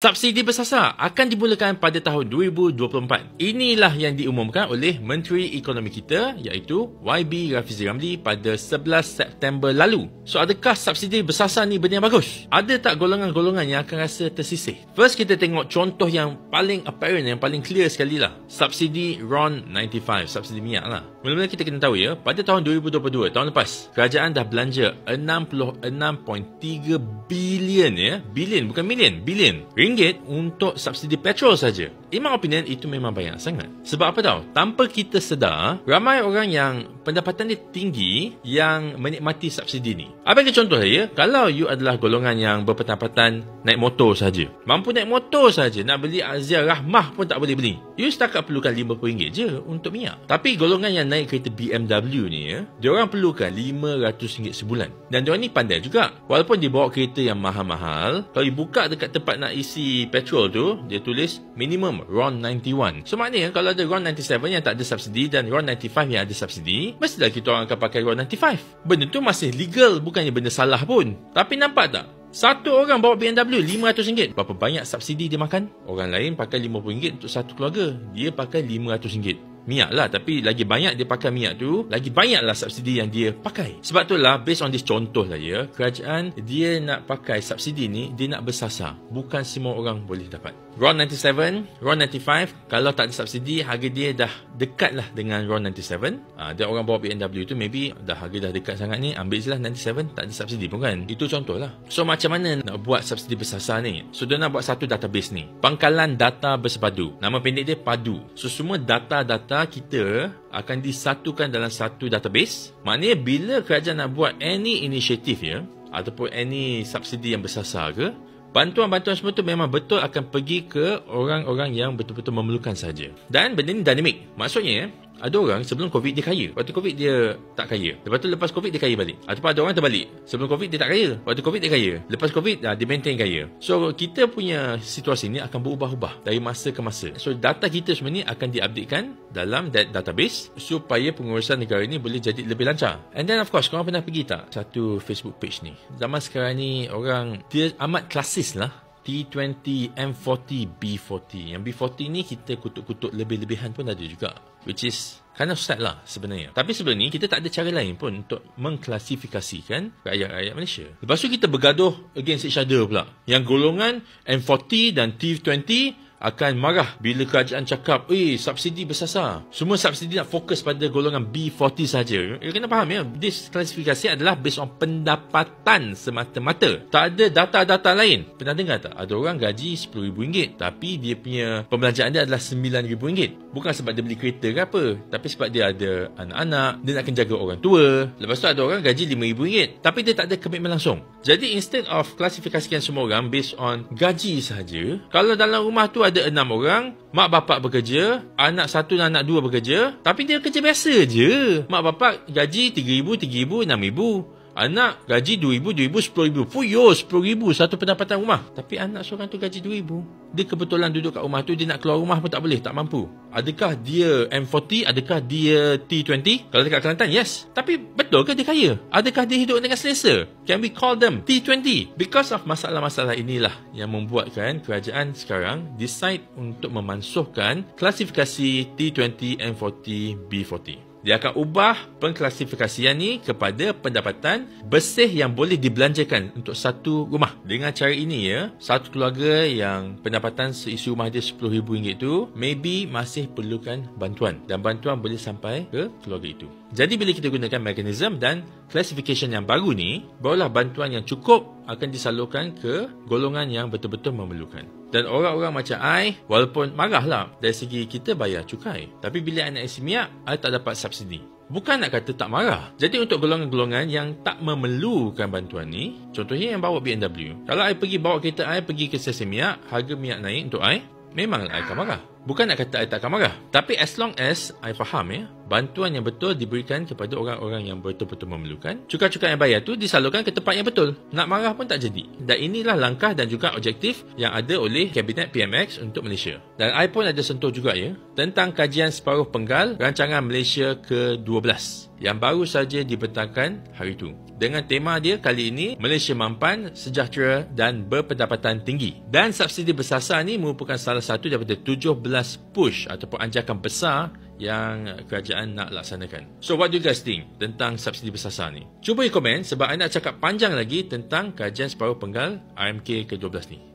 Subsidi bersasar akan dimulakan pada tahun 2024. Inilah yang diumumkan oleh Menteri Ekonomi kita iaitu YB Rafizi Ramli pada 11 September lalu. So adakah subsidi bersasar ni benda yang bagus? Ada tak golongan-golongan yang akan rasa tersisih? First kita tengok contoh yang paling apparent, yang paling clear sekali lah. Subsidi RON95, subsidi minyak lah. Mula-mula kita kena tahu ya, pada tahun 2022, tahun lepas, kerajaan dah belanja 66.3 bilion ya. Bilion, bukan million, bilion ringgit untuk subsidi petrol saja. In my opinion, itu memang banyak sangat. Sebab apa tahu? Tanpa kita sedar, ramai orang yang pendapatan dia tinggi yang menikmati subsidi ni. Bagi contoh ya, kalau you adalah golongan yang berpendapatan naik motor saja, mampu naik motor saja, nak beli Azia Rahmah pun tak boleh beli. You setakat perlukan RM50 je untuk minyak. Tapi golongan yang naik kereta BMW ni ya, diorang perlukan RM500 sebulan. Dan diorang ni pandai juga. Walaupun dia bawa kereta yang mahal-mahal, kalau you buka dekat tempat nak isi petrol tu, dia tulis minimum RON91. So maknanya kalau ada RON97 yang tak ada subsidi dan RON95 yang ada subsidi, mestilah kita orang akan pakai RON95. Benda tu masih legal, bukannya benda salah pun. Tapi nampak tak? Satu orang bawa BMW RM500. Berapa banyak subsidi dia makan? Orang lain pakai RM50 untuk satu keluarga. Dia pakai RM500. Minyak lah, tapi lagi banyak dia pakai minyak tu, lagi banyaklah subsidi yang dia pakai. Sebab itulah, based on this contoh lah ya, kerajaan dia nak pakai subsidi ni, dia nak bersasar. Bukan semua orang boleh dapat. RON97, RON95, kalau tak ada subsidi, harga dia dah dekat lah dengan RON97. Dia orang bawa BMW tu, maybe dah harga dah dekat sangat ni, ambil je lah 97, tak ada subsidi pun kan. Itu contoh lah. So macam mana nak buat subsidi bersasar ni? So dia nak buat satu database ni, Pangkalan Data Bersepadu. Nama pendek dia PADU. So semua data-data kita akan disatukan dalam satu database. Maknanya bila kerajaan nak buat any initiative ya, ataupun any subsidi yang bersasar ke, bantuan-bantuan semua tu memang betul akan pergi ke orang-orang yang betul-betul memerlukan saja. Dan benda ni dinamik. Maksudnya, ada orang sebelum COVID dia kaya. Waktu COVID dia tak kaya. Lepas tu lepas COVID dia kaya balik. Ataupun ada orang terbalik. Sebelum COVID dia tak kaya. Waktu COVID dia kaya. Lepas COVID dia maintain kaya. So kita punya situasi ni akan berubah-ubah dari masa ke masa. So data kita semua ni akan diupdatekan dalam database supaya pengurusan negara ni boleh jadi lebih lancar. And then of course, korang pernah pergi tak satu Facebook page ni? Zaman sekarang ni orang dia amat klasis lah. T20, M40, B40. Yang B40 ni kita kutuk-kutuk lebih-lebihan pun ada juga. Which is kind of sad lah sebenarnya. Tapi sebenarnya kita tak ada cara lain pun untuk mengklasifikasikan rakyat-rakyat Malaysia. Lepas tu kita bergaduh against each other pula. Yang golongan M40 dan T20 akan marah bila kerajaan cakap, subsidi bersasar. Semua subsidi nak fokus pada golongan B40 saja. You kena faham ya, this klasifikasi adalah based on pendapatan semata-mata. Tak ada data-data lain. Pernah dengar tak? Ada orang gaji RM10,000 tapi dia punya pembelanjaan dia adalah RM9,000. Bukan sebab dia beli kereta ke apa, tapi sebab dia ada anak-anak, dia nak kena jaga orang tua. Lepas tu ada orang gaji RM5,000 tapi dia tak ada komitmen langsung. Jadi instead of klasifikasikan semua orang based on gaji saja, kalau dalam rumah tu ada 6 orang, mak bapak bekerja, anak 1 dan anak 2 bekerja, tapi dia kerja biasa je. Mak bapak gaji RM3,000, RM3,000, RM6,000. Anak gaji RM2,000, RM10,000. Fuyo, RM10,000 satu pendapatan rumah. Tapi anak seorang tu gaji RM2,000. Dia kebetulan duduk kat rumah tu, dia nak keluar rumah pun tak boleh, tak mampu. Adakah dia M40? Adakah dia T20? Kalau dekat Kelantan, yes. Tapi betul ke dia kaya? Adakah dia hidup dengan selesa? Can we call them T20? Because of masalah-masalah inilah yang membuatkan kerajaan sekarang decide untuk memansuhkan klasifikasi T20, M40, B40. Dia akan ubah pengklasifikasian ni kepada pendapatan bersih yang boleh dibelanjakan untuk satu rumah. Dengan cara ini ya, satu keluarga yang pendapatan seisi rumah dia RM10,000 tu maybe masih perlukan bantuan. Dan bantuan boleh sampai ke keluarga itu. Jadi bila kita gunakan mekanisme dan classification yang baru ni, barulah bantuan yang cukup akan disalurkan ke golongan yang betul-betul memerlukan. Dan orang-orang macam I, walaupun marahlah dari segi kita bayar cukai, tapi bila I nak isi minyak, I tak dapat subsidi. Bukan nak kata tak marah. Jadi untuk golongan-golongan yang tak memerlukan bantuan ni, contohnya yang bawa BMW. Kalau I pergi bawa kereta I pergi ke stesen minyak, harga minyak naik untuk I, memanglah I akan marah. Bukan nak kata I tak akan marah. Tapi as long as I faham ya, bantuan yang betul diberikan kepada orang-orang yang betul-betul memerlukan, cukai-cukai yang bayar tu disalurkan ke tempat yang betul. Nak marah pun tak jadi. Dan inilah langkah dan juga objektif yang ada oleh Kabinet PMX untuk Malaysia. Dan I pun ada sentuh juga ya, tentang kajian separuh penggal rancangan Malaysia ke-12 yang baru saja dibentangkan hari itu. Dengan tema dia kali ini, Malaysia Mampan, Sejahtera dan Berpendapatan Tinggi. Dan subsidi bersasar ni merupakan salah satu daripada 17 push ataupun anjakan besar yang kerajaan nak laksanakan. So what do you guys think tentang subsidi bersasar ni? Cuba komen sebab I nak cakap panjang lagi tentang kajian separuh penggal RMK ke-12 ni.